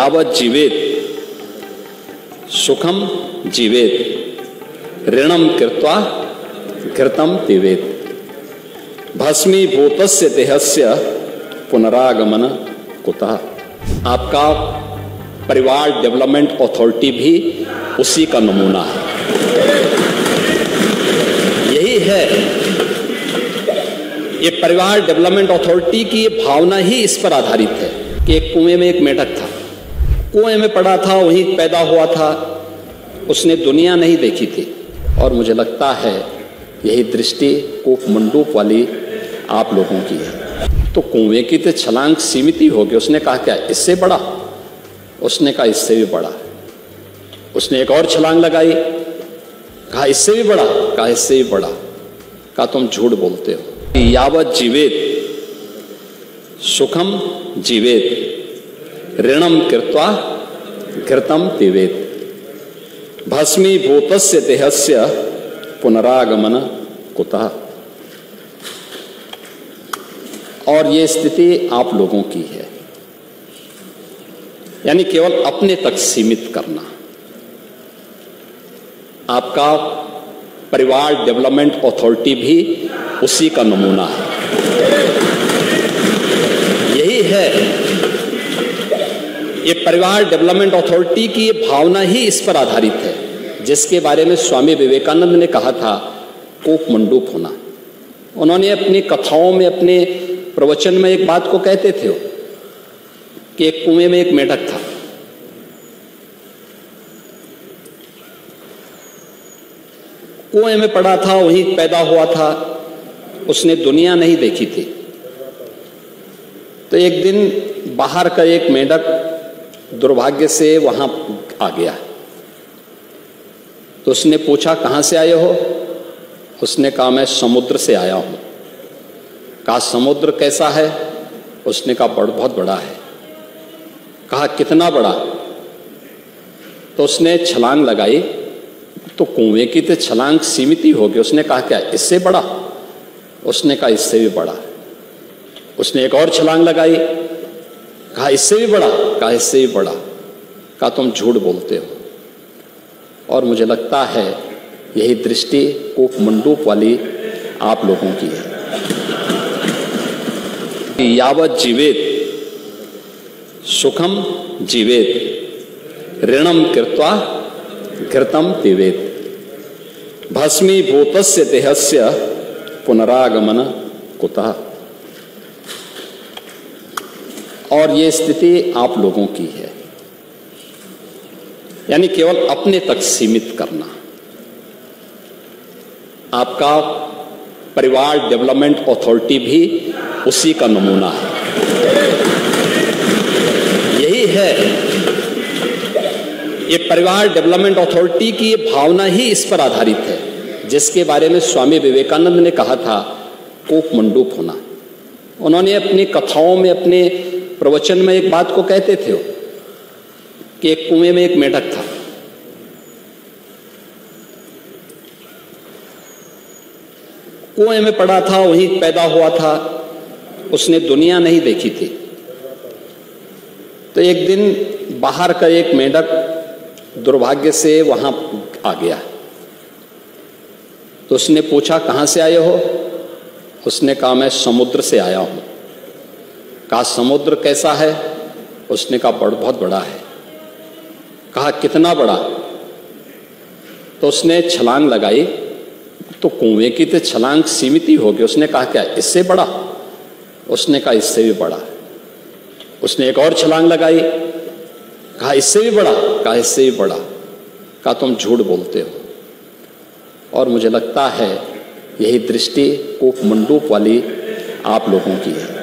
यावत् जीवेत सुखम जीवेत ऋणम कृत्वा घृतम पिबेत भस्मीभूतस्य देहस्य पुनरागमन कुतः। आपका परिवार डेवलपमेंट अथॉरिटी भी उसी का नमूना है। यही है, ये परिवार डेवलपमेंट अथॉरिटी की भावना ही इस पर आधारित है कि एक कुएं में एक मेढक था, कुएं में पड़ा था, वहीं पैदा हुआ था, उसने दुनिया नहीं देखी थी। और मुझे लगता है यही दृष्टि कूप मंडूक वाली आप लोगों की है। तो कुएं की तो छलांग सीमित ही होगी। उसने कहा क्या इससे बड़ा? उसने कहा इससे भी बड़ा। उसने एक और छलांग लगाई, कहा इससे भी बड़ा, कहा इससे भी बड़ा। कहा तुम झूठ बोलते हो। यावत् जीवेत सुखम जीवेत ऋणम कृत्वा घृतम पिबेत भस्मीभूतस्य देहस्य पुनरागमन कुतः। और ये स्थिति आप लोगों की है, यानी केवल अपने तक सीमित करना। आपका परिवार डेवलपमेंट अथॉरिटी भी उसी का नमूना है। यही है, ये परिवार डेवलपमेंट अथॉरिटी की ये भावना ही इस पर आधारित है, जिसके बारे में स्वामी विवेकानंद ने कहा था कूप मंडूक होना। उन्होंने अपनी कथाओं में, अपने प्रवचन में एक बात को कहते थे कि एक कुएं में एक मेढक था, कुएं में पड़ा था, वहीं पैदा हुआ था, उसने दुनिया नहीं देखी थी। तो एक दिन बाहर का एक मेढक दुर्भाग्य से वहां आ गया। तो उसने पूछा कहां से आए हो? उसने कहा मैं समुद्र से आया हूं। कहा समुद्र कैसा है? उसने कहा बहुत बड़ा है। कहा कितना बड़ा? तो उसने छलांग लगाई। तो कुएं की तो छलांग सीमित ही होगी। उसने कहा क्या इससे बड़ा? उसने कहा इससे भी बड़ा। उसने एक और छलांग लगाई, कहा इससे भी बड़ा, कहा इससे भी बड़ा। कहा तुम झूठ बोलते हो। और मुझे लगता है यही दृष्टि कूप मंडूक वाली आप लोगों की है। यावत् जीवेत सुखम जीवेत ऋणम कृत्वा घृतम पिबेत भस्मीभूतस्य देहस्य पुनरागमन कुतः। और ये स्थिति आप लोगों की है, यानी केवल अपने तक सीमित करना। आपका परिवार डेवलपमेंट अथॉरिटी भी उसी का नमूना है। यही है, ये परिवार डेवलपमेंट अथॉरिटी की ये भावना ही इस पर आधारित है, जिसके बारे में स्वामी विवेकानंद ने कहा था कूप मंडूक होना। उन्होंने अपनी कथाओं में, अपने प्रवचन में एक बात को कहते थे कि एक कुएं में एक मेढक था, कुएं में पड़ा था, वहीं पैदा हुआ था, उसने दुनिया नहीं देखी थी। तो एक दिन बाहर का एक मेढक दुर्भाग्य से वहां आ गया। तो उसने पूछा कहां से आए हो? उसने कहा मैं समुद्र से आया हूं। कहा समुद्र कैसा है? उसने कहा बहुत बड़ा है। कहा कितना बड़ा? तो उसने छलांग लगाई। तो कुएं की तो छलांग सीमित ही होगी। उसने कहा क्या इससे बड़ा? उसने कहा इससे भी बड़ा। उसने एक और छलांग लगाई, कहा इससे भी बड़ा, कहा इससे भी बड़ा। कहा तुम झूठ बोलते हो। और मुझे लगता है यही दृष्टि कूप मंडूक वाली आप लोगों की है।